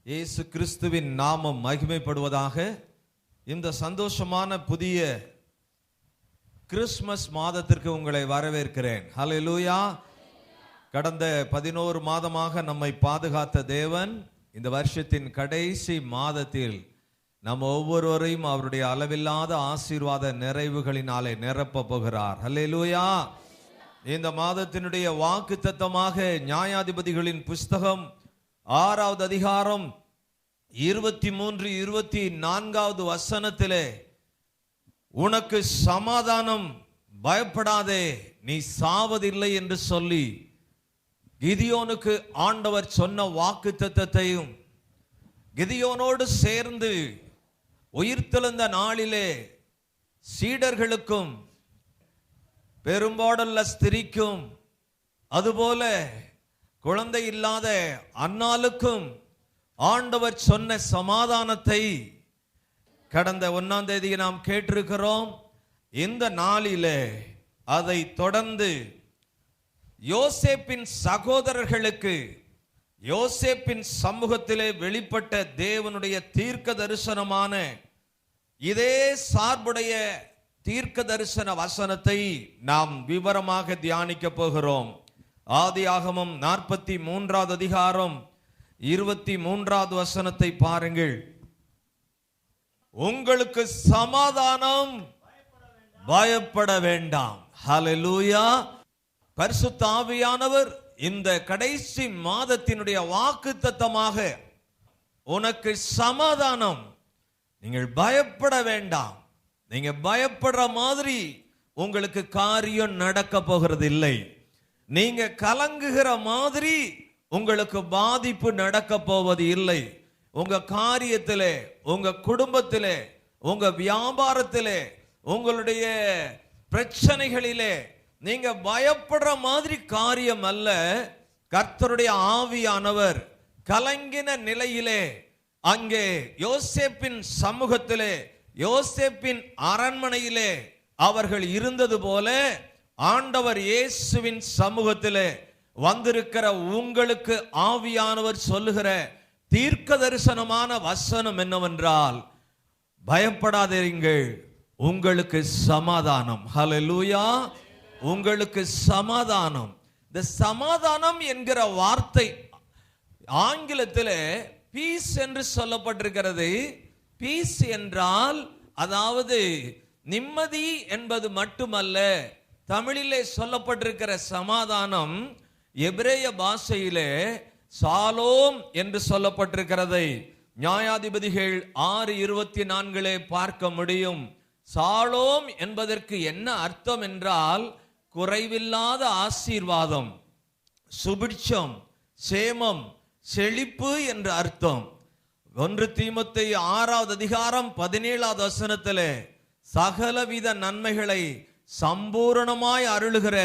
இயேசு கிறிஸ்துவின் நாமம் மகிமைப்படுவதாக. இந்த சந்தோஷமான புதிய கிறிஸ்மஸ் மாதத்திற்கு உங்களை வரவேற்கிறேன். ஹல்லேலூயா. கடந்த 11 மாதமாக நம்மை பாதுகாத்த தேவன் இந்த வருஷத்தின் கடைசி மாதத்தில் நம்ம ஒவ்வொருவரையும் அவருடைய அளவில்லாத ஆசீர்வாத நிறைவுகளினாலே நிரப்ப போகிறார். ஹல்லேலூயா. இந்த மாதத்தினுடைய வாக்குத்தத்தமாக நியாயாதிபதிகளின் புஸ்தகம் 6வது அதிகாரம் 23, 24வது வசனத்திலே, உனக்கு சமாதானம், பயப்படாதே, நீ சாவதில்லை என்று சொல்லி கிதியோனுக்கு ஆண்டவர் சொன்ன வாக்குத்தத்தத்தையும், கிதியோனோடு சேர்ந்து உயிர்த்தெழுந்த நாளிலே சீடர்களுக்கும் பெரும்பாடுள்ள ஸ்திரிக்கும் அதுபோல குழந்தை இல்லாத அன்னாளுக்கும் ஆண்டவர் சொன்ன சமாதானத்தை கடந்த 1ஆம் தேதி நாம் கேட்டிருக்கிறோம். இந்த நாளிலே அதை தொடர்ந்து யோசேப்பின் சகோதரர்களுக்கு யோசேப்பின் சமூகத்திலே வெளிப்பட்ட தேவனுடைய தீர்க்க தரிசனமான இதே சார்புடைய தீர்க்க தரிசன வசனத்தை நாம் விவரமாக தியானிக்க போகிறோம். ஆதியாகமம் 43வது அதிகாரம் 23வது வசனத்தை பாருங்கள். உங்களுக்கு சமாதானம், பயப்பட வேண்டாம். ஹல்லேலூயா. பரிசுத்த ஆவியானவர் இந்த கடைசி மாதத்தினுடைய வாக்குத்தத்தமாக, உனக்கு சமாதானம், நீங்கள் பயப்பட வேண்டாம். நீங்க பயப்படுற மாதிரி உங்களுக்கு காரியம் நடக்க போகிறது இல்லை. நீங்க கலங்குகிற மாதிரி உங்களுக்கு பாதிப்பு நடக்க போவது இல்லை. உங்க காரியத்திலே, உங்க குடும்பத்திலே, உங்க வியாபாரத்திலே, உங்களுடைய பிரச்சனைகளிலே நீங்க பயப்படுற மாதிரி காரியம் அல்ல. கர்த்தருடைய ஆவியானவர் கலங்கின நிலையிலே அங்கே யோசேப்பின் சமூகத்திலே, யோசேப்பின் அரண்மனையிலே அவர்கள் இருந்தது போல ஆண்டவர் இயேசுவின் சமூகத்திலே வந்திருக்கிற உங்களுக்கு ஆவியானவர் சொல்லுகிற தீர்க்க தரிசனமான வசனம் என்னவென்றால், பயப்படாதீர்கள், உங்களுக்கு சமாதானம். ஹல்லேலூயா. உங்களுக்கு சமாதானம். இந்த சமாதானம் என்கிற வார்த்தை ஆங்கிலத்திலே பீஸ் என்று சொல்லப்பட்டிருக்கிறது. பீஸ் என்றால் அதாவது நிம்மதி என்பது மட்டுமல்ல. தமிழிலே சொல்லப்பட்டிருக்கிற சமாதானம் எபிரேய பாஷையிலே சாலோம் என்று சொல்லப்பட்டிருக்கிறதை நியாயாதிபதிகள் 6:24 பார்க்க முடியும். சாலோம் என்பதற்கு என்ன அர்த்தம் என்றால், குறைவில்லாத ஆசீர்வாதம், சுபிட்சம், சேமம், செழிப்பு என்ற அர்த்தம். 1 தீமோத்தேயு 6வது அதிகாரம் 17வது வசனத்திலே, சகலவித நன்மைகளை சம்பூரணமாய் அருளுகிற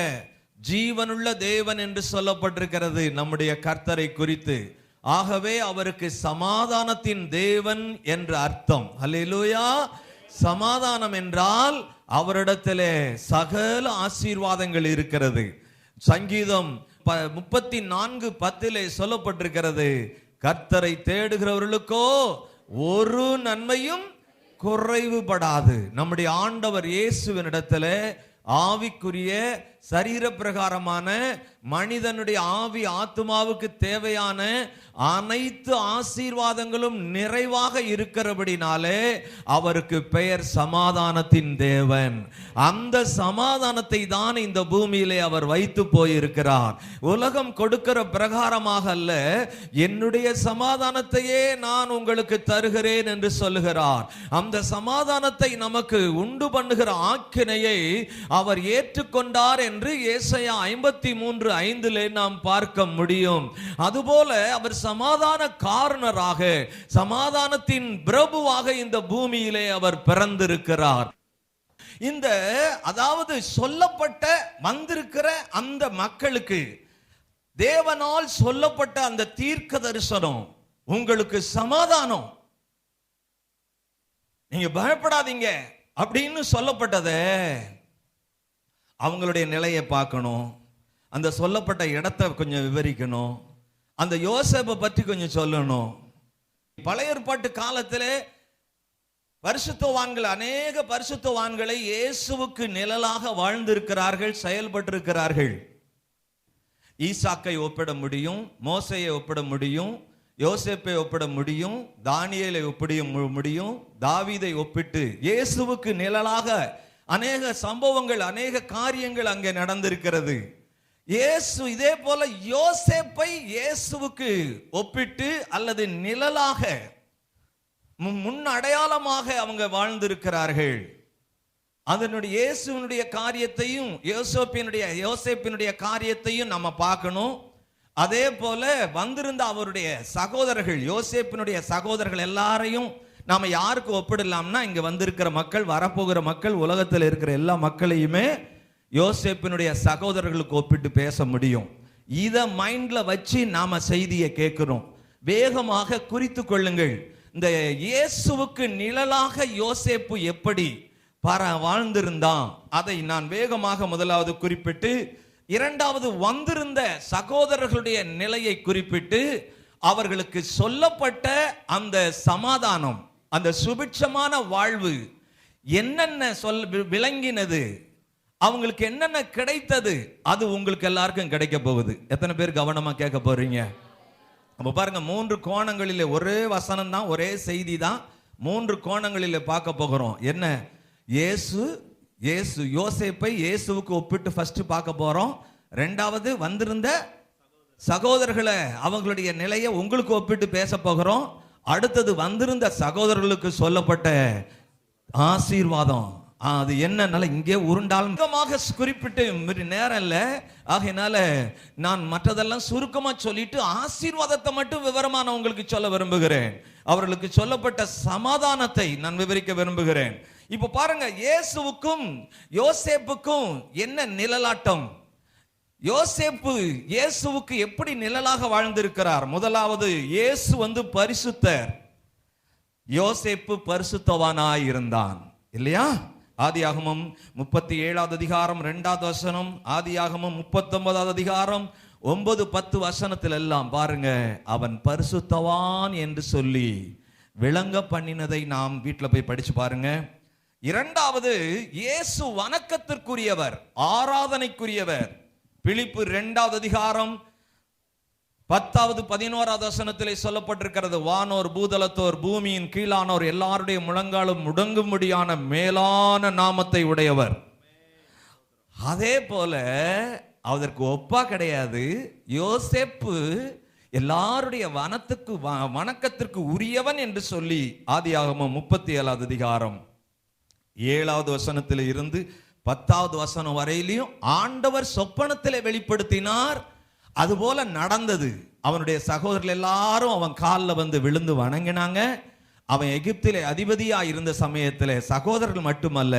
ஜீவனுள்ள தேவன் என்று சொல்லப்பட்டிருக்கிறது நம்முடைய கர்த்தரை குறித்து. ஆகவே அவருக்கு சமாதானத்தின் தேவன் என்ற அர்த்தம். ஹல்லேலூயா. சமாதானம் என்றால் அவரிடத்திலே சகல ஆசீர்வாதங்கள் இருக்கிறது. சங்கீதம் 34:10 சொல்லப்பட்டிருக்கிறது, கர்த்தரை தேடுகிறவர்களுக்கோ ஒரு நன்மையும் குறைவுபடாது. நம்முடைய ஆண்டவர் இயேசுவினிடத்திலே ஆவிக்குரிய சரீர பிரகாரமான மனிதனுடைய ஆவி ஆத்மாவுக்கு தேவையான அனைத்து ஆசீர்வாதங்களும் நிறைவாக இருக்கிறபடினாலே அவருக்கு பெயர் சமாதானத்தின் தேவன். அந்த சமாதானத்தை தான் இந்த பூமியிலே அவர் வைத்து போயிருக்கிறார். உலகம் கொடுக்கிற பிரகாரமாக அல்ல, என்னுடைய சமாதானத்தையே நான் உங்களுக்கு தருகிறேன் என்று சொல்லுகிறார். அந்த சமாதானத்தை நமக்கு உண்டு பண்ணுகிற ஆக்கினையை அவர் ஏற்றுக்கொண்டார் என்று ஏசாயா 53:5 நாம் பார்க்க முடியும். அதுபோல அவர் சமாதான காரணராக, சமாதானத்தின் பிரபுவாக இந்த பூமியிலே அவர் பிறந்திருக்கிறார். இந்த அதாவது சொல்லப்பட்ட வந்திருக்கிற அந்த மக்களுக்கு தேவனால் சொல்லப்பட்ட அந்த தீர்க்க தரிசனம், உங்களுக்கு சமாதானம், நீங்க பயப்படாதீங்க அப்படின்னு சொல்லப்பட்டதே, அவங்களுடைய நிலையை பார்க்கணும். அந்த சொல்லப்பட்ட இடத்தை கொஞ்சம் விவரிக்கணும். அந்த யோசேப்பை பற்றி கொஞ்சம் சொல்லணும். பழைய ஏற்பாட்டு காலத்திலே பரிசுத்தவான்கள், அநேக பரிசுத்தவான்களை இயேசுவுக்கு நிழலாக வாழ்ந்திருக்கிறார்கள், செயல்பட்டிருக்கிறார்கள். ஈசாக்கை ஒப்பிட முடியும், மோசையை ஒப்பிட முடியும், யோசேப்பை ஒப்பிட முடியும், தானியேலை ஒப்பிட முடியும், தாவீதை ஒப்பிட்டு இயேசுவுக்கு நிழலாக அநேக சம்பவங்கள், அநேக காரியங்கள் அங்கே நடந்திருக்கிறது. இயேசு இதே போல யோசேப்பை இயேசுவுக்கு ஒப்பிட்டு அல்லது நிழலாக, முன் அடையாளமாக அவங்க வாழ்ந்திருக்கிறார்கள். அதனுடைய இயேசுவினுடைய காரியத்தையும் யோசேப்பினுடைய காரியத்தையும் நம்ம பார்க்கணும். அதே போல வந்திருந்த அவருடைய சகோதரர்கள், யோசேப்பினுடைய சகோதரர்கள் எல்லாரையும் நாம யாருக்கு ஒப்பிடலாம்னா, இங்க வந்திருக்கிற மக்கள், வரப்போகிற மக்கள், உலகத்தில் இருக்கிற எல்லா மக்களையுமே யோசேப்பினுடைய சகோதரர்களுக்கு ஒப்பிட்டு பேச முடியும். இதை மைண்ட்ல வச்சு நாம செய்தியை கேட்கிறோம். வேகமாக குறித்து கொள்ளுங்கள். இந்த இயேசுவுக்கு நிழலாக யோசேப்பு எப்படி வாழ்ந்திருந்தான், அதை நான் வேகமாக முதலாவது குறிப்பிட்டு, இரண்டாவது வந்திருந்த சகோதரர்களுடைய நிலையை குறிப்பிட்டு, அவர்களுக்கு சொல்லப்பட்ட அந்த சமாதானம், அந்த சுபிட்சமான வாழ்வு என்னென்ன விளங்கினது, அவங்களுக்கு என்னென்ன கிடைத்தது, அது உங்களுக்கு எல்லாருக்கும் கிடைக்க போகுது. எத்தனை பேர் கவனமா கேட்க போறீங்க? அப்ப பாருங்க, 3 கோணங்களிலே ஒரே வசனம் தான், ஒரே செய்தி தான், 3 கோணங்களிலே பார்க்க போகிறோம். என்ன? இயேசு யோசேப்பை இயேசுவுக்கு ஒப்பிட்டு ஃபர்ஸ்ட் பார்க்க போறோம். ரெண்டாவது வந்திருந்த சகோதரர்களை, அவங்களுடைய நிலையை உங்களுக்கு ஒப்பிட்டு பேச போகிறோம். அடுத்தது வந்திருந்த சகோதரர்களுக்கு சொல்லப்பட்ட ஆசீர்வாதம், அது என்னன்னால இங்கே உருண்டாலும் குறிப்பிட்டு நேரம் இல்ல. ஆகையினால நான் மற்றதெல்லாம் சுருக்கமா சொல்லிட்டு ஆசீர்வாதத்தை மட்டும் விவரமா நான் உங்களுக்கு சொல்ல விரும்புகிறேன். அவர்களுக்கு சொல்லப்பட்ட சமாதானத்தை நான் விவரிக்க விரும்புகிறேன். இப்ப பாருங்க, இயேசுவுக்கும் யோசேப்புக்கும் என்ன நிழலாட்டம். யோசேப்பு இயேசுவுக்கு எப்படி நிழலாக வாழ்ந்திருக்கிறார்? முதலாவது, இயேசு பரிசுத்தர், யோசேப்பு பரிசுத்தவானாய் இருந்தான் இல்லையா? ஆதியாகமம் 37வது அதிகாரம் 2வது வசனம், ஆதியாகமம் 39வது அதிகாரம் 9-10 வசனத்தில் எல்லாம் பாருங்க, அவன் பரிசுத்தவான் என்று சொல்லி விளங்க பண்ணினதை நாம் வீட்டில் போய் படிச்சு பாருங்க. இரண்டாவது, இயேசு வணக்கத்திற்குரியவர், ஆராதனைக்குரியவர். பிலிப்பு 2வது அதிகாரம் 10வது 11வது வசனத்திலே சொல்லப்பட்டிருக்கிறது, வானோர் பூதலத்தோர் பூமியின் கீழானோர் எல்லாருடைய முழங்காலும் முடங்கும்படியான மேலான நாமத்தை உடையவர். அதே போல அதற்கு ஒப்பா கிடையாது. யோசேப்பு எல்லாருடைய வணக்கத்திற்கு உரியவன் என்று சொல்லி ஆதியாகமம் 37வது அதிகாரம் 7வது வசனத்தில் இருந்து 10வது வசனம் வரையிலையும் ஆண்டவர் சொப்பனத்திலே வெளிப்படுத்தினார். அதுபோல நடந்தது. அவனுடைய சகோதரர்கள் எல்லாரும் அவன் காலில் விழுந்து வணங்கினாங்க. அவன் எகிப்திலே அதிபதியா இருந்த சமயத்தில் சகோதரர்கள் மட்டுமல்ல,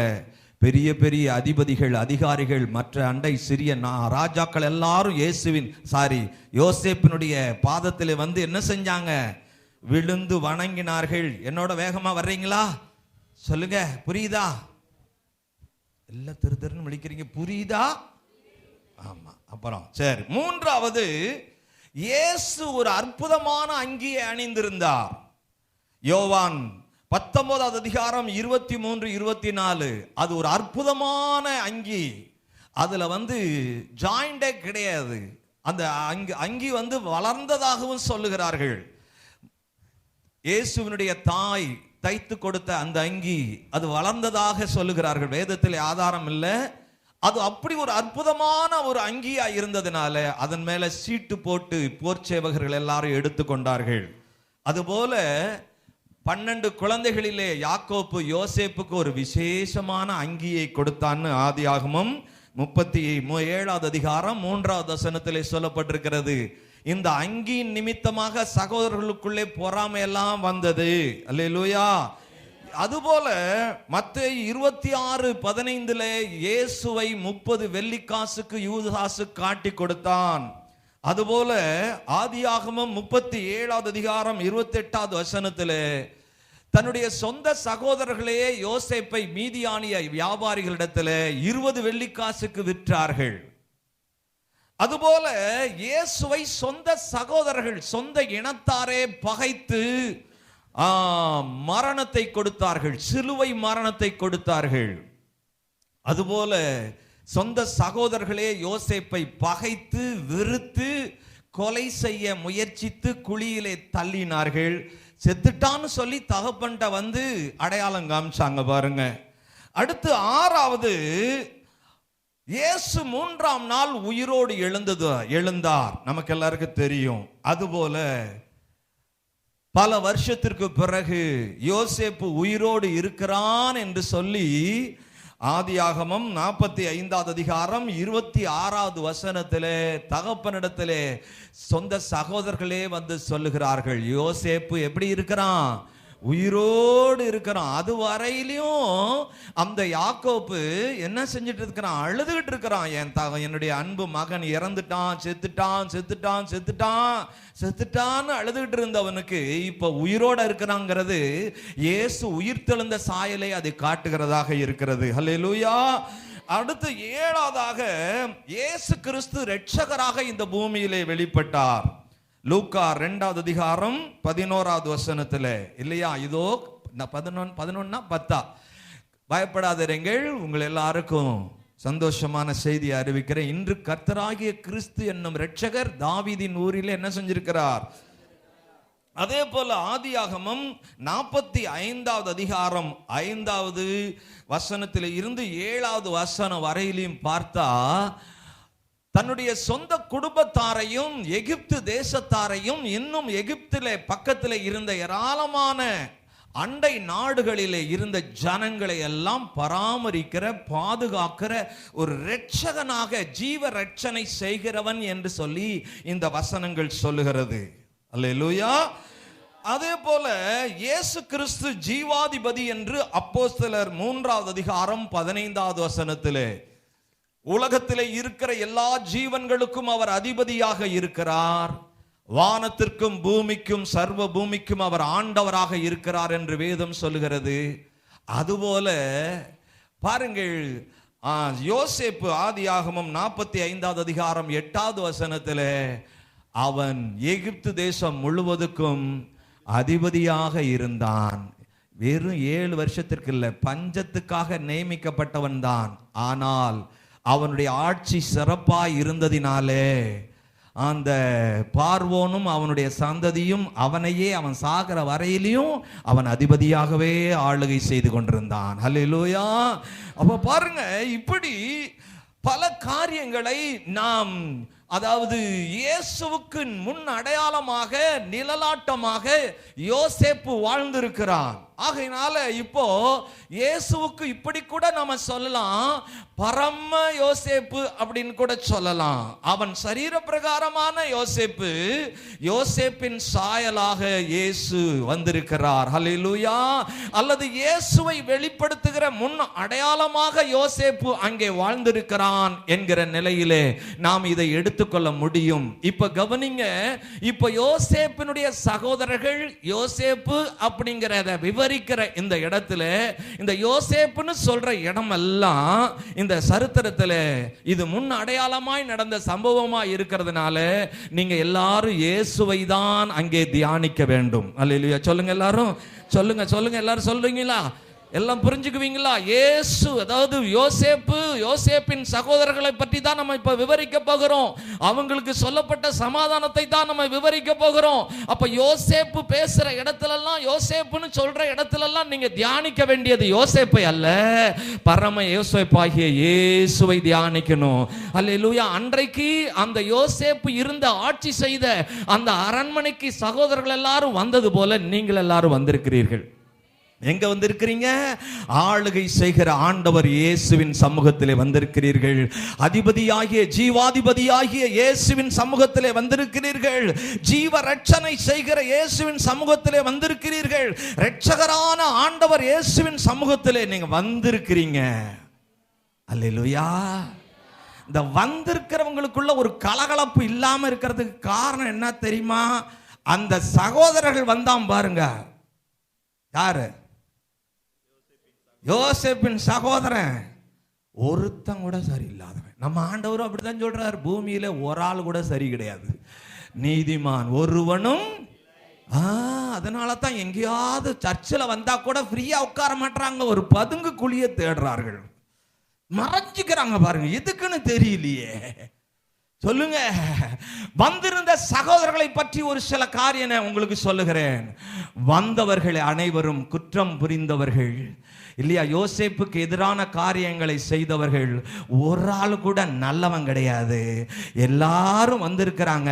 பெரிய பெரிய அதிபதிகள், அதிகாரிகள், மற்ற அண்டை சிறிய ராஜாக்கள் எல்லாரும் யோசேப்பினுடைய பாதத்தில் என்ன செஞ்சாங்க? விழுந்து வணங்கினார்கள். என்னோட வேகமா வர்றீங்களா? சொல்லுங்க, புரியுதா? எல்லாம் திருன்னு விழிக்கிறீங்க, புரியுதா? ஆமா. அப்புறம் சரி, மூன்றாவது, இயேசு ஒரு அற்புதமான அங்கியை அணிந்திருந்தார். யோவான் 19வது அதிகாரம் 23-24, அது ஒரு அற்புதமான அங்கி. அதுல ஜாயிண்டே கிடையாது. அந்த அங்கி வளர்ந்ததாகவும் சொல்லுகிறார்கள். இயேசுவினுடைய தாய் தைத்து கொடுத்த அந்த அங்கி அது வளர்ந்ததாக சொல்லுகிறார்கள். வேதத்தில் ஆதாரம் இல்லை. அது அப்படி ஒரு அற்புதமான ஒரு அங்கியா இருந்ததுனால அதன் மேல சீட்டு போட்டு போர் சேவகர்கள் எல்லாரும் எடுத்துக்கொண்டார்கள். அதுபோல 12 குழந்தைகளிலே யாக்கோப்பு யோசேப்புக்கு ஒரு விசேஷமான அங்கியை கொடுத்தான்னு ஆதியாகமம் 37வது அதிகாரம் 3வது வசனத்திலே சொல்லப்பட்டிருக்கிறது. இந்த அங்கியின் நிமித்தமாக சகோதரர்களுக்குள்ளே பொறாமையெல்லாம் வந்தது. அல்லேலூயா. அதுபோல மத்தேயு 26:15 இயேசுவை 30 வெள்ளிக்காசுக்கு யூதாசு காட்டி கொடுத்தான். அதுபோல ஆதியாகமம் 37வது அதிகாரம் 28வது வசனத்தில் தன்னுடைய சொந்த சகோதரர்களே யோசேப்பை மீதியானிய வியாபாரிகளிடத்தில் 20 வெள்ளிக்காசுக்கு விற்றார்கள். அதுபோல இயேசுவை சொந்த சகோதரர்கள், சொந்த இனத்தாரே பகைத்து மரணத்தை கொடுத்தார்கள், சிலுவை மரணத்தை கொடுத்தார்கள். அதுபோல சொந்த சகோதரர்களே யோசேப்பை பகைத்து வெறுத்து கொலை செய்ய முயற்சித்து குழியிலே தள்ளினார்கள். செத்துட்டான்னு சொல்லி தகப்பன்ட்ட வந்து அடையாளம் காமிச்சாங்க பாருங்க. அடுத்து ஆறாவது, இயேசு 3ஆம் நாள் உயிரோடு எழுந்தார், நமக்கு எல்லாருக்கும் தெரியும். அதுபோல பல வருஷத்திற்கு பிறகு யோசேப்பு உயிரோடு இருக்கிறான் என்று சொல்லி ஆதியாகமம் 45வது அதிகாரம் 26வது வசனத்திலே தகப்பனிடத்திலே சொந்த சகோதரர்களே வந்து சொல்லுகிறார்கள், யோசேப்பு எப்படி இருக்கிறான்? உயிரோடு இருக்கிறான். அது வரையிலையும் அந்த யாக்கோப்பு என்ன செஞ்சுட்டு இருக்கிறான்? அழுதுகிட்டு இருக்கிறான். என்னுடைய அன்பு மகன் இறந்துட்டான், செத்துட்டான் செத்துட்டான் செத்துட்டான் செத்துட்டான்னு அழுதுகிட்டு இருந்தவனுக்கு இப்ப உயிரோட இருக்கிறாங்கிறது இயேசு உயிர்த்தெழுந்த சாயலை அது காட்டுகிறதாக இருக்கிறது. ஹல்லேலூயா. அடுத்து 7வதாக, இயேசு கிறிஸ்து இரட்சகராக இந்த பூமியிலே வெளிப்பட்டார். லூக்கா 2வது அதிகாரம் 11வது வசனத்துல இல்லையா? இதோ 11:10 பயப்படாதீர்கள், உங்கள் எல்லாருக்கும் சந்தோஷமான செய்தியை அறிவிக்கிறேன். இன்று கர்த்தராகிய கிறிஸ்து என்னும் இரட்சகர் தாவீதின் ஊரில் என்ன செஞ்சிருக்கிறார்? அதே போல ஆதியாகமம் 45வது அதிகாரம் 5வது வசனத்தில் இருந்து 7வது வசனம் வரையிலும் பார்த்தா தன்னுடைய சொந்த குடும்பத்தாரையும் எகிப்து தேசத்தாரையும் இன்னும் எகிப்திலே பக்கத்தில் இருந்த ஏராளமான அண்டை நாடுகளிலே இருந்த ஜனங்களை எல்லாம் பராமரிக்கிற பாதுகாக்கிற ஒரு இரட்சகனாக ஜீவ ரட்சனை செய்கிறவன் என்று சொல்லி இந்த வசனங்கள் சொல்லுகிறது. அல்லேலூயா. அதே போல இயேசு கிறிஸ்து ஜீவாதிபதி என்று அப்போஸ்தலர் 3வது அதிகாரம் 15வது வசனத்திலே உலகத்திலே இருக்கிற எல்லா ஜீவன்களுக்கும் அவர் அதிபதியாக இருக்கிறார், வானத்திற்கும் பூமிக்கும் சர்வ பூமிக்கும் அவர் ஆண்டவராக இருக்கிறார் என்று வேதம் சொல்லுகிறது. அதுபோல பாருங்கள், யோசேப்பு ஆதியாகமம் 45வது அதிகாரம் 8வது வசனத்தில் அவன் எகிப்து தேசம் முழுவதுக்கும் அதிபதியாக இருந்தான். வெறும் 7 வருஷத்திற்கு இல்லை, பஞ்சத்துக்காக நியமிக்கப்பட்டவன் தான். ஆனால் அவனுடைய ஆட்சி சிறப்பாய் இருந்ததினாலே அந்த பார்வோனும் அவனுடைய சந்ததியும் அவனையே அவன் சாகிற வரையிலையும் அவன் அதிபதியாகவே ஆளுகை செய்து கொண்டிருந்தான். ஹல்லேலூயா. அப்ப பாருங்க, இப்படி பல காரியங்களை நாம், அதாவது இயேசுவுக்கு முன் அடையாளமாக நிழலாட்டமாக யோசேப்பு வாழ்ந்திருக்கிறான். ஆகையினால இப்போ இயேசுவுக்கு இப்படி கூட நம்ம சொல்லலாம், பரம யோசேப்பு அப்படின்னு கூட சொல்லலாம். அவன் சரீர பிரகாரமான யோசேப்பு, யோசேப்பின் சாயலாக இயேசு வந்திருக்கிறார். ஹல்லேலூயா. அல்லது இயேசுவை வெளிப்படுத்துகிற முன் அடையாளமாக யோசேப்பு அங்கே வாழ்ந்திருக்கிறான் என்கிற நிலையிலே நாம் இதை எடுத்துக்கொள்ள முடியும். இப்ப கவனிங்க, இப்ப யோசேப்பினுடைய சகோதரர்கள் யோசேப்பு அப்படிங்கிறத விவரிக்கிற இந்த இடத்துல, இந்த யோசேப்புன்னு சொல்ற இடம் எல்லாம் இந்த சரித்திரத்தில் இது முன் அடையாளமாய் நடந்த சம்பவமாய் இருக்கிறதுனால நீங்க எல்லாரும் இயேசுவை தான் அங்கே தியானிக்க வேண்டும். அல்லேலூயா. சொல்லுங்க எல்லாரும், சொல்லுங்க சொல்லுங்க எல்லாரும் சொல்றீங்களா? எல்லாம் புரிஞ்சுக்குவீங்களா? இயேசு, அதாவது யோசேப்பின் சகோதரர்களை பற்றி தான் நம்ம இப்ப விவரிக்க போகிறோம். அவங்களுக்கு சொல்லப்பட்ட சமாதானத்தை தான் நம்ம விவரிக்க போகிறோம். அப்ப யோசேப்பு பேசுற இடத்துலெல்லாம், யோசேப்புன்னு சொல்ற இடத்துலெல்லாம் நீங்க தியானிக்க வேண்டியது யோசேப்பை அல்ல, பரம யோசேப்பாகிய இயேசுவை தியானிக்கணும். அல்லேலூயா. அன்றைக்கு அந்த யோசேப்பு இருந்த ஆட்சி செய்த அந்த அரண்மனைக்கு சகோதரர்கள் எல்லாரும் வந்தது போல நீங்கள் எல்லாரும் வந்திருக்கிறீர்கள். எங்க வந்திருக்கிறீங்க? ஆளுகை செய்கிற ஆண்டவர் இயேசுவின் சமூகத்திலே வந்திருக்கிறீர்கள். அதிபதியாகிய ஜீவாதிபதியாகிய இயேசுவின் சமூகத்திலே வந்திருக்கிறீர்கள். ஜீவ ரட்சனை செய்கிற இயேசுவின் சமூகத்திலே வந்திருக்கிறீர்கள். இரட்சகரான ஆண்டவர் இயேசுவின் சமூகத்திலே நீங்க வந்திருக்கிறீங்க. அல்லேலூயா. இந்த வந்திருக்கிறவங்களுக்குள்ள ஒரு கலகலப்பு இல்லாம இருக்கிறதுக்கு காரணம் என்ன தெரியுமா? அந்த சகோதரர்கள் வந்தான் பாருங்க. யாரு? யோசேப்பின் சகோதரன். ஒருத்தன் கூட சரியில்லாதவன். நம்ம ஆண்டவரும் அப்படித்தான் சொல்றார், பூமியில ஒரு ஆள் கூட சரி கிடையாது, நீதிமான் ஒருவனும் அதனால தான் எங்கேயாவது சர்ச்சில் வந்தா கூட ஃப்ரீயா உட்கார மாட்டாங்க, ஒரு பதுங்கு குழியை தேடுறார்கள், மறைஞ்சிக்கிறாங்க பாருங்க, எதுக்குன்னு தெரியலையே. சொல்லுங்க. வந்திருந்த சகோதரர்களை பற்றி ஒரு சில காரியம் உங்களுக்கு சொல்லுகிறேன். வந்தவர்கள் அனைவரும் குற்றம் புரிந்தவர்கள் இல்லையா? யோசேப்புக்கு எதிரான காரியங்களை செய்தவர்கள் ஒரு ஆள் கூட நல்லவன் கிடையாது. எல்லாரும் வந்திருக்கிறாங்க.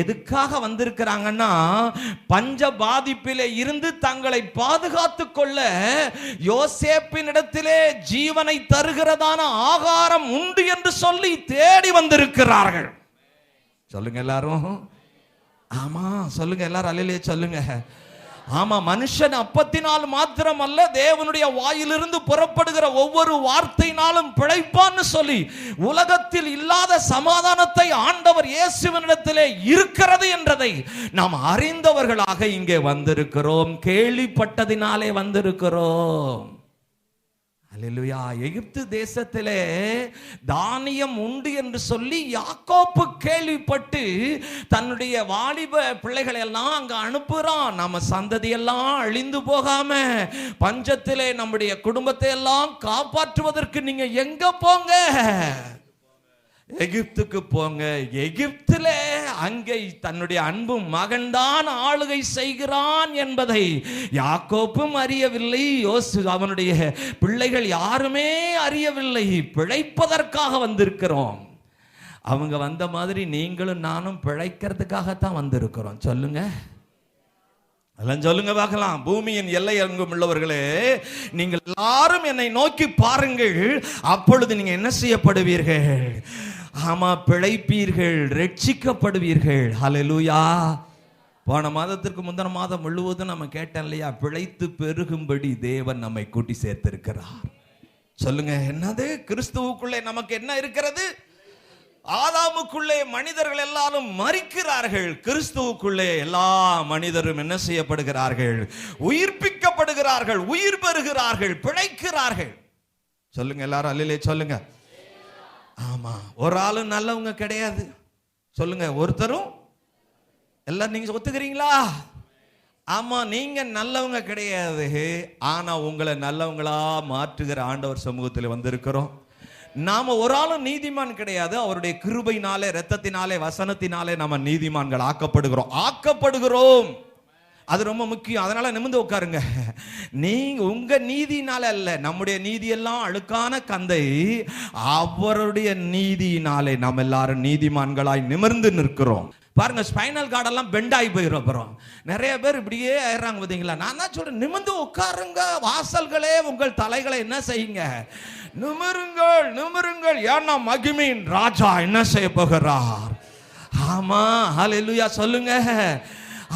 எதுக்காக வந்திருக்கிறாங்கன்னா, பஞ்ச பாதிப்பிலே இருந்து தங்களை பாதுகாத்து கொள்ள யோசேப்பினிடத்திலே ஜீவனை தருகிறதான ஆகாரம் உண்டு என்று சொல்லி தேடி வந்திருக்கிறார்கள். சொல்லுங்க எல்லாரும். ஆமா சொல்லுங்க எல்லாரும். அல்லேலூயா சொல்லுங்க. ஆமா, மனுஷன் அப்பத்தினால் மாத்திரம் அல்ல, தேவனுடைய வாயிலிருந்து புறப்படுகிற ஒவ்வொரு வார்த்தையினாலும் பிழைப்பான்னு சொல்லி உலகத்தில் இல்லாத சமாதானத்தை ஆண்டவர் இயேசுவினிடத்திலே இருக்கிறது என்றதை நாம் அறிந்தவர்களாக இங்கே வந்திருக்கிறோம். கேள்விப்பட்டதினாலே வந்திருக்கிறோம். அல்லேலூயா. எகிப்து தேசத்திலே தானியம் உண்டு என்று சொல்லி யாக்கோப்பு கேள்விப்பட்டு தன்னுடைய வாலிப பிள்ளைகளை எல்லாம் அங்க அனுப்புறான். நம்ம சந்ததியெல்லாம் அழிந்து போகாம பஞ்சத்திலே நம்முடைய குடும்பத்தை எல்லாம் காப்பாற்றுவதற்கு நீங்க எங்க போங்க? எகிப்துக்கு போங்க. எகிப்திலே அங்கே தன்னுடைய அன்பு மகன்தான் ஆளுகை செய்கிறான் என்பதை யாக்கோப்பும் அறியவில்லை, அவனுடைய பிள்ளைகள் யாருமே அறியவில்லை. பிழைப்பதற்காக வந்திருக்கிறோம். அவங்க வந்த மாதிரி நீங்களும் நானும் பிழைக்கிறதுக்காகத்தான் வந்திருக்கிறோம். சொல்லுங்க. அதெல்லாம் சொல்லுங்க பார்க்கலாம். பூமியின் எல்லை எங்கும் உள்ளவர்களே, நீங்கள் எல்லாரும் என்னை நோக்கி பாருங்கள், அப்பொழுது நீங்க என்ன செய்யப்படுவீர்கள்? ஆமா, பிழைப்பீர்கள், ரட்சிக்கப்படுவீர்கள். ஹல்லேலூயா. போன மாதத்திற்கு முந்தின மாதம் முழுவதும் நம்ம கேட்டோம் இல்லையா? பிழைத்து பெருகும்படி தேவன் நம்மை கூட்டி சேர்த்திருக்கிறார். சொல்லுங்க. என்னது? கிறிஸ்துவுக்குள்ளே நமக்கு என்ன இருக்கிறது? ஆதாமுக்குள்ளே மனிதர்கள் எல்லாரும் மரிக்கிறார்கள். கிறிஸ்துவுக்குள்ளே எல்லா மனிதரும் என்ன செய்யப்படுகிறார்கள்? உயிர்ப்பிக்கப்படுகிறார்கள், உயிர் பெறுகிறார்கள், பிழைக்கிறார்கள். சொல்லுங்க எல்லாரும். அல்லேலூயா சொல்லுங்க. ஆமா, ஒரு ஆளும் நல்லவங்க கிடையாது. சொல்லுங்க. ஒருத்தரும். எல்லாரும் நீங்க ஒத்துக்கிறீங்களா? ஆமா, நீங்க நல்லவங்க கிடையாது. ஆனா உங்களை நல்லவங்களா மாற்றுகிற ஆண்டவர் சமூகத்தில் வந்திருக்கிறோம். நாம ஒரு ஆளும் நீதிமான் கிடையாது. அவருடைய கிருபையினாலே, இரத்தத்தினாலே, வசனத்தினாலே நாம நீதிமான்கள் ஆக்கப்படுகிறோம். அது ரொம்ப முக்கியம். அதனால நிமிர்ந்து உட்காருங்க. நீங்க உங்க நீதினால அல்ல, நம்முடைய நீதியெல்லாம் அழுக்கான கந்தை. அவருடைய நீதியினாலே நாம் எல்லாரும் நீதிமான்களாய் நிமிர்ந்து நிற்கிறோம். பாருங்க, ஸ்பைனல் கார்டெல்லாம் பெண்ட் ஆகி போயிடும். அப்புறம் நிறைய பேர் இப்படியே ஆயிடுறாங்க பார்த்தீங்களா? நான் தான் சொல்றேன், நிமிர்ந்து உட்காருங்க. வாசல்களே உங்கள் தலைகளை என்ன செய்யுங்க? நிமிருங்கள், நிமிருங்கள். ஏன்னா மகிமையின் ராஜா என்ன செய்ய போகிறார்? ஆமா, ஹல்லேலூயா சொல்லுங்க.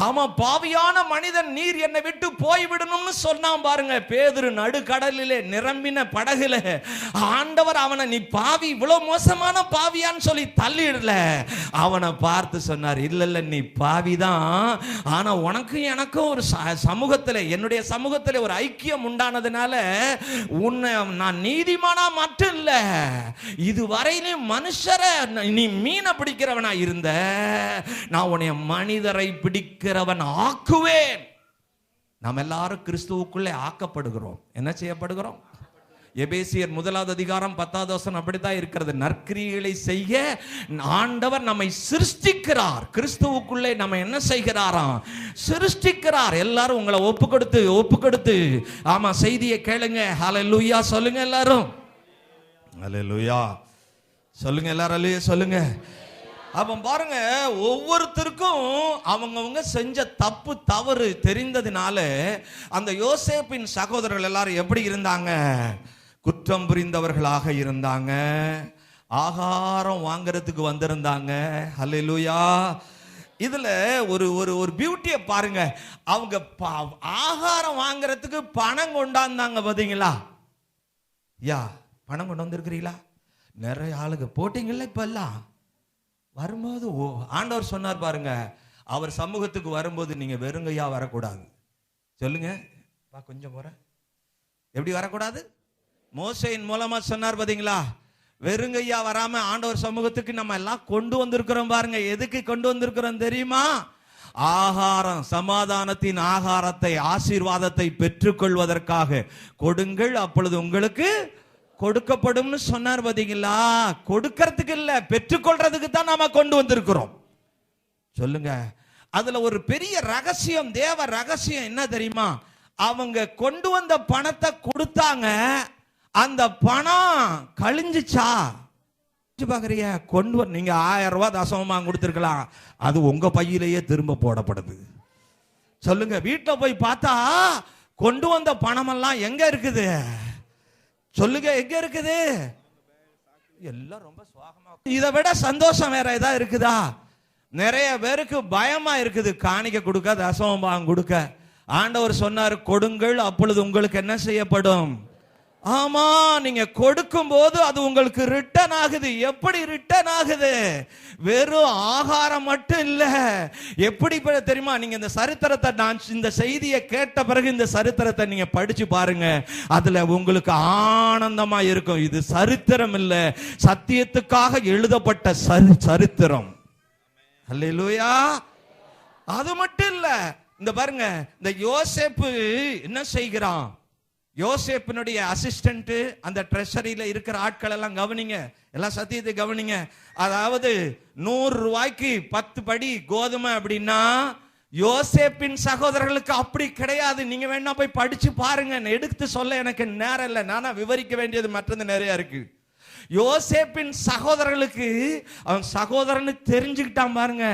ஆமா, பாவியான மனிதன் நீர் என்னை விட்டு போய்விடணும்னு சொன்னான் பாருங்க. பேதுரு நடுக்கடலிலே நிரம்பின படகுல ஆண்டவர் அவனை, நீ பாவி, இவ்வளவு மோசமான பாவியான்னு சொல்லி தள்ளிடல. அவனை பார்த்து சொன்னார், இல்ல நீ பாவிதான், ஆனா உனக்கும் எனக்கும் ஒரு சமூகத்தில், என்னுடைய சமூகத்தில் ஒரு ஐக்கியம் உண்டானதுனால உன்னை நான் நீதிமானா மட்டும் இல்ல, இதுவரையிலும் மனுஷரை நீ மீனை பிடிக்கிறவனா இருந்த, நான் உன்னை மனிதரை பிடிக்கிறவன் ஆக்குவேன். நாம் எல்லாரும் கிறிஸ்துவுக்குள்ளே ஆக்கப்படுகிறோம். என்ன செய்யப்படுகிறோம்? எபேசியர் 1:10 அப்படித்தான் இருக்கிறது. நற்கிரியைகளை செய்ய ஆண்டவர் நம்மை சிருஷ்டிக்கிறார். கிறிஸ்துவுக்குள்ளே நம்ம என்ன செய்கிறாராம்? சிருஷ்டிக்கிறார். எல்லாரும் உங்களை ஒப்பு கொடுத்து ஆமா செய்தியை கேளுங்க. ஹல்லேலூயா சொல்லுங்க எல்லாரும். ஹல்லேலூயா சொல்லுங்க எல்லாரும். அல்லேலூயா சொல்லுங்க. அப்ப பாருங்க, ஒவ்வொருத்தருக்கும் அவங்கவங்க செஞ்ச தப்பு தவறு தெரிந்ததினால அந்த யோசேப்பின் சகோதரர்கள் எல்லாரும் எப்படி இருந்தாங்க? குற்றம் புரிந்தவர்களாக இருந்தாங்க. ஆகாரம் வாங்கிறதுக்கு வந்திருந்தாங்க. ஹல்லேலூயா. இதுல ஒரு ஒரு பியூட்டியை பாருங்க. அவங்க ஆகாரம் வாங்குறதுக்கு பணம் கொண்டாந்தாங்க பாத்தீங்களா? யா, பணம் கொண்டு வந்திருக்கிறீங்களா? நிறைய ஆளுங்க போட்டீங்கல்ல. இப்ப எல்லாம் வரும்போது ஆண்டவர் சொன்னார் பாருங்க, அவர் சமூகத்துக்கு வரும்போது நீங்க வெறுங்கையா வரக்கூடாது. சொல்லுங்க. கொஞ்சம் போற எப்படி வரக்கூடாது? மோசேயின் மூலமா சொன்னார் பாத்தீங்களா? வெறுங்கையா வராம ஆண்டவர் சமூகத்துக்கு நம்ம எல்லாம் கொண்டு வந்திருக்கிறோம் பாருங்க. எதுக்கு கொண்டு வந்திருக்கிறோம் தெரியுமா? ஆகாரம், சமாதானத்தின் ஆகாரத்தை, ஆசீர்வாதத்தை பெற்றுக்கொள்வதற்காக கொடுங்கள், அப்பொழுது உங்களுக்கு கொடுக்கப்படும்னு சொன்னார். பாத்தீங்களா? கொடுக்கறதுக்கு இல்ல, பெற்றுக்கொள்றதுக்கு தான் நாம கொண்டு வந்திருக்கிறோம். சொல்லுங்க. அதுல ஒரு பெரிய ரகசியம், தேவ ரகசியம் என்ன தெரியுமா? அவங்க கொண்டு வந்த பணத்தை கொடுத்தாங்க, அந்த பணம் கழிஞ்சிச்சா? பாக்குறிய, கொண்டு நீங்க 1000 ரூபாய் தசமமா கொடுத்திருக்கலாம், அது உங்க பையிலேயே திரும்ப போடப்படுது. சொல்லுங்க. வீட்டுல போய் பார்த்தா கொண்டு வந்த பணம் எல்லாம் எங்க இருக்குது? சொல்லுங்க, எங்க இருக்குது? எல்லாம் ரொம்ப சுவாகமா. இதை விட சந்தோஷம் வேற ஏதாவது இருக்குதா? நிறைய பேருக்கு பயமா இருக்குது காணிக்க கொடுக்க, தசமபாகம் கொடுக்க. ஆண்டவர் சொன்னார், கொடுங்கள், அப்பொழுது உங்களுக்கு என்ன செய்யப்படும்? ஆமா, நீங்க கொடுக்கும் போது அது உங்களுக்கு ரிட்டர்ன் ஆகுது. எப்படி ரிட்டர்ன் ஆகுது? வெறும் ஆகாரம் மட்டும் இல்ல. எப்படி தெரியுமா? நீங்க இந்த சரித்திரத்தை, நான் இந்த செய்தியை கேட்ட பிறகு இந்த சரித்திரத்தை நீங்க படிச்சு பாருங்க. அதுல உங்களுக்கு ஆனந்தமா இருக்கும். இது சரித்திரம் இல்ல, சத்தியத்துக்காக எழுதப்பட்ட சரித்திரம். அல்லேலூயா. அது மட்டும் இல்ல, இந்த பாருங்க, இந்த யோசேப்பு என்ன செய்கிறான்? யோசேப்பினுடைய அசிஸ்டன்ட், அந்த ட்ரெஷரியில இருக்கிற ஆட்கள் எல்லாம் கவனிங்க, எல்லாம் சத்தியத்தை கவனிங்க. அதாவது 100 ரூபாய்க்கு 10 படி கோதுமை அப்படின்னா யோசேப்பின் சகோதரர்களுக்கு அப்படி கிடையாது. நீங்க வேணா போய் படிச்சு பாருங்க. எடுத்து சொல்ல எனக்கு நேரம் இல்லை, நானா விவரிக்க வேண்டியது மற்றது நிறைய இருக்கு. யோசேப்பின் சகோதரர்களுக்கு, அவன் சகோதரன்னு தெரிஞ்சுக்கிட்டான் பாருங்க.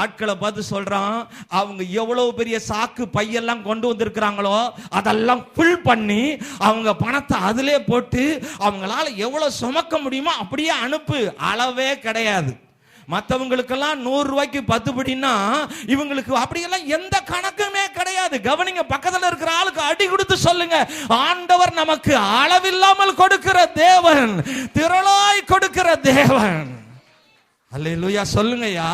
ஆட்களை பார்த்து சொல்றான், அவங்க எவ்வளவு பெரிய சாக்கு பையெல்லாம் கொண்டு வந்திருக்கிறாங்களோ அதெல்லாம் ஃபில் பண்ணி அவங்க பணத்தை அதிலே போட்டு அவங்களால எவ்வளவு சுமக்க முடியுமோ அப்படியே அனுப்பு. அளவே கிடையாது. மற்றவங்களுக்கெல்லாம் 100 ரூபாய்க்கு 10 படின்னா இவங்களுக்கு அப்படியெல்லாம் எந்த கணக்குமே கிடையாது. கவனிங்க, பக்கத்தில் இருக்கிற ஆளுக்கு அடி கொடுத்து சொல்லுங்க, ஆண்டவர் நமக்கு அளவில்லாமல் கொடுக்கிற தேவன், திரளாய் கொடுக்கிற தேவன். அல்லேலூயா. சொல்லுங்கய்யா.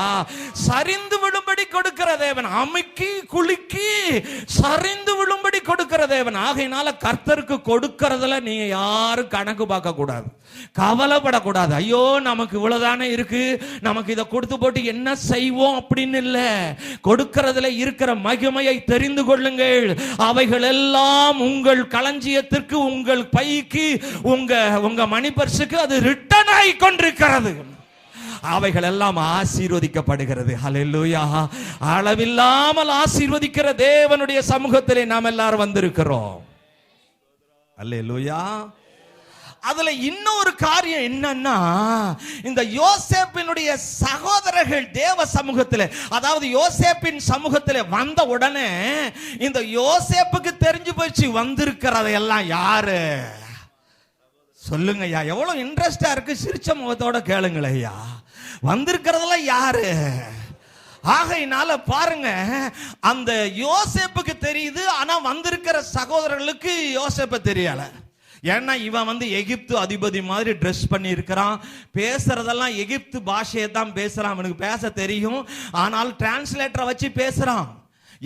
சரிந்து விழும்படி கொடுக்கிற தேவன், அமுக்கி குலுக்கி சரிந்து விழும்படி கொடுக்கிற தேவன். ஆகையினால கர்த்தருக்கு கொடுக்கறதுல நீங்க யாரும் கணக்கு பார்க்க கூடாது, கவலைப்படக்கூடாது. ஐயோ நமக்கு இவ்வளவுதானே இருக்கு, நமக்கு இதை கொடுத்து போட்டு என்ன செய்வோம் அப்படின்னு இல்ல. கொடுக்கறதுல இருக்கிற மகிமையை தெரிந்து கொள்ளுங்கள். அவைகள் எல்லாம் உங்கள் களஞ்சியத்திற்கு, உங்கள் பைக்கு, உங்க மணி பர்சுக்கு அது ரிட்டர்ன் ஆகி கொண்டிருக்கிறது. அவைகள் எல்லாம் ஆசீர்வதிக்கப்படுகிறது. ஹல்லேலூயா. அளவில்லாமல் ஆசீர்வதிக்கிற தேவனுடைய சமூகத்திலே நாம் எல்லாரும் வந்திருக்கிறோம். ஹல்லேலூயா. அதுல இன்னொரு காரியம் என்னன்னா, இந்த யோசேப்பினுடைய சகோதரர்கள் தேவ சமூகத்தில், அதாவது யோசேப்பின் சமூகத்தில் வந்த உடனே இந்த யோசேப்புக்கு தெரிஞ்சு போச்சு வந்திருக்கிறதையெல்லாம் யாரு. சொல்லுங்க ஐயா, எவ்வளவு இன்ட்ரெஸ்டா இருக்கு. சிரிச்ச முகத்தோட கேளுங்கள ஐயா, வந்திருக்கிறதெல்லாம் யாரு. ஆகையினால பாருங்க, அந்த யோசேப்புக்கு தெரியுது, ஆனா வந்திருக்கிற சகோதரர்களுக்கு யோசேப்ப தெரியல. ஏன்னா இவன் எகிப்து அதிபதி மாதிரி ட்ரெஸ் பண்ணி இருக்கிறான், பேசுறதெல்லாம் எகிப்து பாஷையை தான் பேசுறான். அவனுக்கு பேச தெரியும், ஆனால் டிரான்ஸ்லேட்டரை வச்சு பேசுறான்.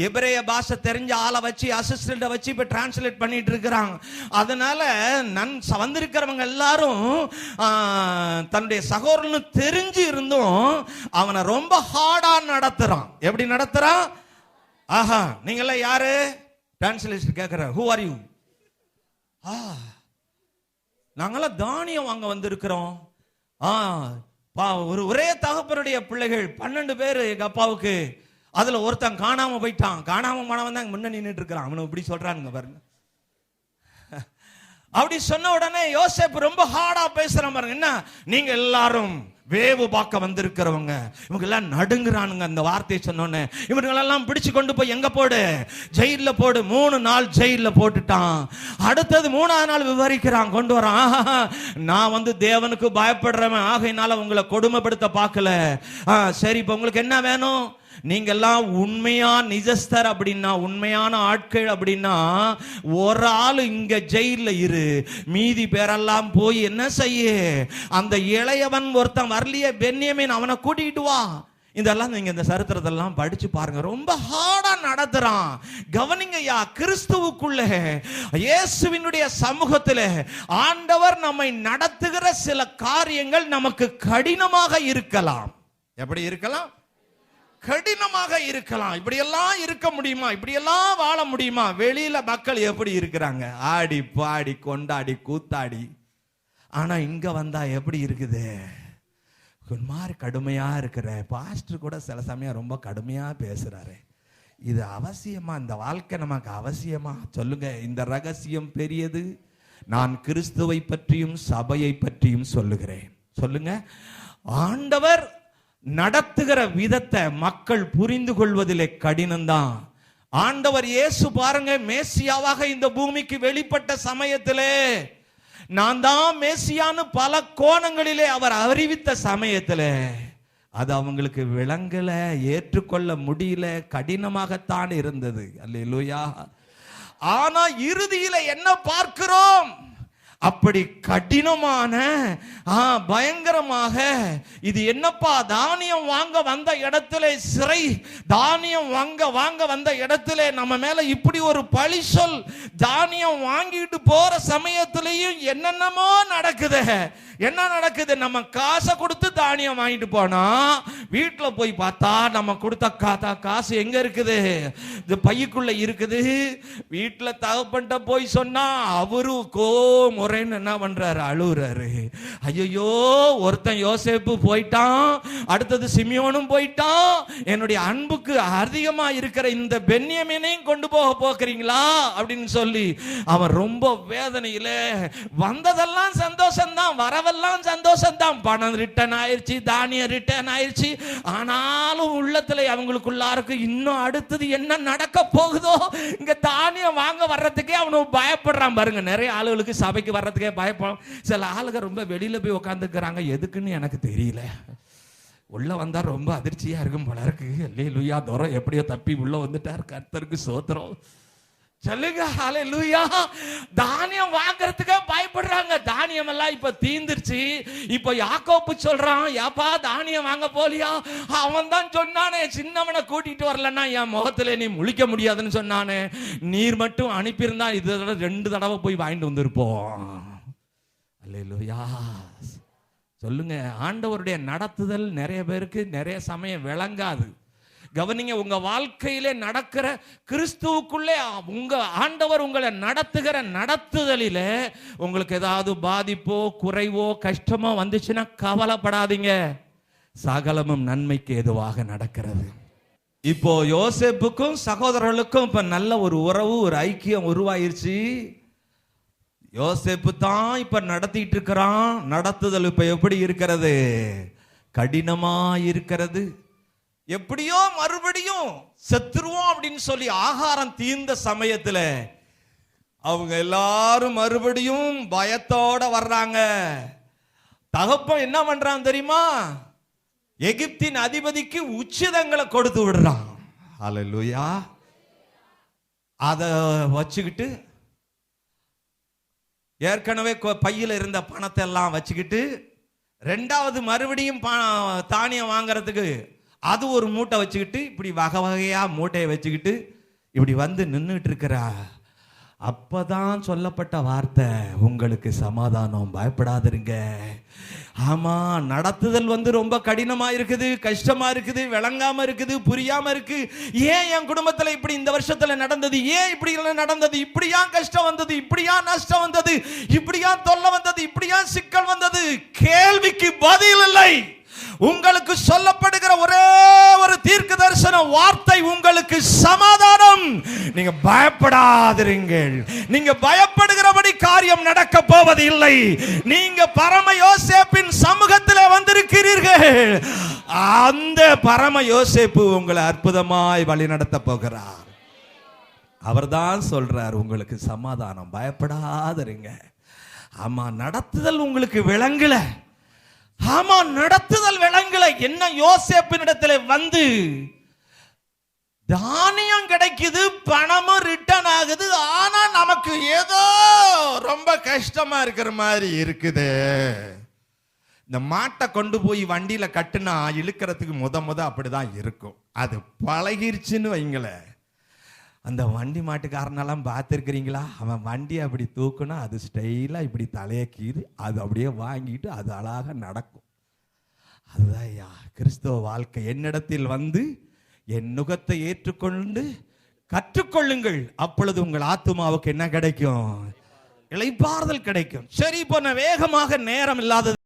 எபிரேய பாஷை தெரிஞ்ச ஆளை வச்சு, அசிஸ்டண்ட வச்சு இப்ப டிரான்ஸ்லேட் பண்ணிட்டு இருக்கிறாங்க. அதனால வந்திருக்கிறவங்க எல்லாரும் தன்னுடைய சகோதரன்னு தெரிஞ்சு இருந்தும் அவனை ரொம்ப ஹார்டா நடத்துறான். எப்படி நடத்துறான்? ஆஹா, நீங்களாம் யாரு? டிரான்ஸ்லேஷன் கேட்கிற, ஹூ ஆர் யூ? நாங்களாம் தானியம் வாங்க வந்திருக்கிறோம். ஒரே தகப்பனுடைய பிள்ளைகள் 12 பேர் எங்க அப்பாவுக்கு. அதுல ஒருத்தன் காணாம போயிட்டான். காணாம போனவன் தான் முன்ன நின்றுட்டு இருக்கிறான். அவனை இப்படி சொல்றானுங்க பாருங்க. அப்படி சொன்ன உடனே யோசேப்பு ரொம்ப ஹார்டா பேசுறான் பாருங்க. என்ன, நீங்க எல்லாரும் வேவு பார்க்க வந்திருக்கிறவங்க. இவங்க எல்லாம் நடுங்குறானுங்க அந்த வார்த்தையை சொன்னோன்னு. இவங்களெல்லாம் பிடிச்சு கொண்டு போய் எங்க போடு? ஜெயில போடு. 3 நாள் ஜெயில போட்டுட்டான். அடுத்தது 3ஆவது நாள் விவரிக்கிறான், கொண்டு வரான். நான் தேவனுக்கு பயப்படுறவன், ஆகையினால உங்களை கொடுமைப்படுத்த பார்க்கல. சரி, இப்ப உங்களுக்கு என்ன வேணும்? நீங்க எல்லாம் உண்மையா நிஜஸ்தர் அப்படின்னா, உண்மையான ஆட்கள் அப்படின்னா, ஒரு ஆள் இங்க ஜெயில இரு, மீதி பேரெல்லாம் போய் என்ன செய்ய, அந்த இளையவன் ஒருத்தன் வரலையே பென்யமீன், அவனை கூட்டிட்டு வா. இதெல்லாம் நீங்க இந்த சரித்திரத்தெல்லாம் படிச்சு பாருங்க. ரொம்ப ஹார்டா நடத்துறான். கவனிங்கய்யா, கிறிஸ்துவுக்குள்ள இயேசுவினுடைய சமூகத்தில் ஆண்டவர் நம்மை நடத்துகிற சில காரியங்கள் நமக்கு கடினமாக இருக்கலாம். எப்படி இருக்கலாம்? கடினமாக இருக்கலாம். இப்படியெல்லாம் இருக்க முடியுமா? இப்படியெல்லாம் வாழ முடியுமா? வெளியில மக்கள் எப்படி இருக்கிறாங்க? ஆடி பாடி கொண்டாடி கூத்தாடி. ஆனா இங்க வந்தா எப்படி இருக்குது? ஒரு மாதிரி கடுமையா இருக்கிற பாஸ்டர் கூட சில சமயம் ரொம்ப கடுமையா பேசுறாரு. இது அவசியமா? இந்த வாழ்க்கை நமக்கு அவசியமா? சொல்லுங்க. இந்த ரகசியம் பெரியது. நான் கிறிஸ்துவை பற்றியும் சபையை பற்றியும் சொல்லுகிறேன். சொல்லுங்க. ஆண்டவர் நடத்துகிற விதத்தை மக்கள் புரிந்து கொள்வதிலே கடினம்தான். ஆண்டவர் இயேசு பாருங்க, மேசியாவாக இந்த பூமிக்கு வெளிப்பட்ட சமயத்திலே, நான் தான் மேசியான்னு பல கோணங்களிலே அவர் அறிவித்த சமயத்திலே அது அவங்களுக்கு விளங்கல, ஏற்றுக்கொள்ள முடியல, கடினமாகத்தான் இருந்தது. அல்லேலூயா. ஆனா இறுதியில என்ன பார்க்கிறோம்? அப்படி கடினமான பயங்கரமாக, இது என்னப்பா, தானியம் வாங்க வந்த இடத்துல சிறை, தானியம் வாங்க வந்த இடத்துல நம்ம மேல இப்படி ஒரு பழி சொல், தானியம் வாங்கிட்டு போற சமயத்திலையும் என்னென்னமோ நடக்குது. என்ன நடக்குது? நம்ம காசை கொடுத்து தானியம் வாங்கிட்டு போனா வீட்டில் போய் பார்த்தா நம்ம கொடுத்த காசு எங்க இருக்குது? இது பைக்குள்ள இருக்குது. வீட்டில் தகப்பன்ட்ட போய் சொன்னா அவரு முறைன்னு என்ன பண்றாரு? அழுகுறாரு. ஐயோ, ஒருத்தன் யோசேப்பு போயிட்டான், அடுத்தது சிமியோனும் போயிட்டான், என்னுடைய அன்புக்கு அதிகமா இருக்கிற இந்த பென்யமீனையும் கொண்டு போக போக்குறீங்களா அப்படின்னு சொல்லி அவன் ரொம்ப வேதனையில. வந்ததெல்லாம் சந்தோஷம்தான், வரவெல்லாம் சந்தோஷம்தான். பணம் ரிட்டர்ன் ஆயிடுச்சு, தானியம் ரிட்டர்ன் ஆயிடுச்சு. ஆனாலும் உள்ளத்துல அவங்களுக்குள்ளாருக்கு இன்னும் அடுத்தது என்ன நடக்க போகுதோ. இங்க தானியம் வாங்க வர்றதுக்கே அவனுக்கு பயப்படுறான். பாருங்க, நிறைய ஆளுகளுக்கு சபைக்கு வர்றதுக்கே பயப்படும். சில ஆளுங்க ரொம்ப வெளியில போய் உட்காந்துக்கிறாங்க. எதுக்குன்னு எனக்கு தெரியல. உள்ள வந்தா ரொம்ப அதிர்ச்சியா இருக்கும் போல இருக்கு. அல்லேலூயா. துரை எப்படியோ தப்பி உள்ள வந்துட்டார். கர்த்தருக்கு ஸ்தோத்திரம். சொல்லுங்க ஹல்லேலூயா. தானியம் வாங்குறதுக்கே பயப்படுறாங்க. தானியம் எல்லாம் இப்ப தீந்துருச்சு. இப்ப யாக்கோப்பு சொல்றான், ஏப்பா தானியம் வாங்க போலியா? அவன் தான் சொன்னானே, சின்னவனை கூட்டிட்டு வரலன்னா என் முகத்துல நீ முழிக்க முடியாதுன்னு சொன்னானே. நீர் மட்டும் அனுப்பியிருந்தா இதோட 2 தடவை போய் வாங்கிட்டு வந்திருப்போம். அல்லேலூயா. சொல்லுங்க. ஆண்டவருடைய நடத்துதல் நிறைய பேருக்கு நிறைய சமயம் விளங்காது. கவனிங்க, உங்க வாழ்க்கையிலே நடக்கிற கிறிஸ்துவுக்குள்ளே உங்க ஆண்டவர் உங்களை நடத்துகிற நடத்துதலிலே உங்களுக்கு ஏதாவது பாதிப்போ குறைவோ கஷ்டமோ வந்துச்சுன்னா கவலைப்படாதீங்க. சகலமும் நன்மைக்கு ஏதுவாக நடக்கிறது. இப்போ யோசேப்புக்கும் சகோதரர்களுக்கும் இப்ப நல்ல ஒரு உறவு, ஒரு ஐக்கியம் உருவாயிருச்சு. யோசேப்பு தான் இப்ப நடத்திட்டு இருக்கிறான். நடத்துதல் இப்ப எப்படி இருக்கிறது? கடினமா இருக்கிறது. எப்படியோ மறுபடியும் செத்துருவோம் அப்படின்னு சொல்லி ஆகாரம் தீர்ந்த சமயத்துல அவங்க எல்லாரும் மறுபடியும் பயத்தோட வர்றாங்க. தகப்பன் என்ன பண்றான் தெரியுமா? எகிப்தின் அதிபதிக்கு உச்சிதங்களை கொடுத்து விடுறான். ஹல்லேலூயா. அத வச்சுக்கிட்டு ஏற்கனவே பையில இருந்த பணத்தை எல்லாம் வச்சுக்கிட்டு 2வது மறுபடியும் தானியம் வாங்கறதுக்கு அது ஒரு மூட்டை வச்சுக்கிட்டு இப்படி வகை வகையா மூட்டையை வச்சுக்கிட்டு இப்படி வந்து நின்றுட்டு இருக்கிறா. அப்பதான் சொல்லப்பட்ட வார்த்தை, உங்களுக்கு சமாதானம், பயப்படாதிருங்க. ஆமா, நடத்துதல் ரொம்ப கடினமா இருக்குது, கஷ்டமா இருக்குது, விளங்காம இருக்குது, புரியாம இருக்கு. ஏன் என் குடும்பத்துல இப்படி இந்த வருஷத்துல நடந்தது? ஏன் இப்படி நடந்தது? இப்படியா கஷ்டம் வந்தது? இப்படியா நஷ்டம் வந்தது? இப்படியா தொல்லை வந்தது? இப்படியா சிக்கல் வந்தது? கேள்விக்கு பதில் இல்லை. உங்களுக்கு சொல்லப்படுகிற ஒரே ஒரு தீர்க்க தரிசன வார்த்தை உங்களுக்கு சமாதானம். நீங்க பயப்படாதீர்கள். நீங்க பயப்படுகிறபடி காரியம் நடக்க போவது இல்லை. நீங்க பரம யோசேப்பின் சமூகத்தில் வந்திருக்கிறீர்கள். அந்த பரம யோசேப்பு உங்களை அற்புதமாய் வழி நடத்த போகிறார். அவர்தான் சொல்றார், உங்களுக்கு சமாதானம், பயப்படாதீங்க. ஆமா, நடத்துதல் உங்களுக்கு விளங்கல. ஆமா, நடத்துதல் விளங்கல. என்ன? யோசேப்பினிடத்துல வந்து தானியம் கிடைக்குது, பணமும் ரிட்டர்ன் ஆகுது. ஆனா நமக்கு ஏதோ ரொம்ப கஷ்டமா இருக்கிற மாதிரி இருக்குது. இந்த மாட்டை கொண்டு போய் வண்டியில கட்டுனா இழுக்கிறதுக்கு முத அப்படிதான் இருக்கும். அது பழகிருச்சுன்னு வைங்கள. அந்த வண்டி மாட்டுக்காரனெல்லாம் பார்த்துருக்கிறீங்களா? அவன் வண்டியை அப்படி தூக்குனா அது ஸ்டைலாக இப்படி தலையை கீறி அது அப்படியே வாங்கிட்டு அது அழகாக நடக்கும். அதுதான் ஐயா கிறிஸ்தவ வாழ்க்கை. என்னிடத்தில் வந்து என் நுகத்தை ஏற்றுக்கொண்டு கற்றுக்கொள்ளுங்கள், அப்பொழுது உங்கள் ஆத்துமாவுக்கு என்ன கிடைக்கும்? இளைப்பாறுதல் கிடைக்கும். சரி, இப்போ நான் வேகமாக, நேரம் இல்லாதது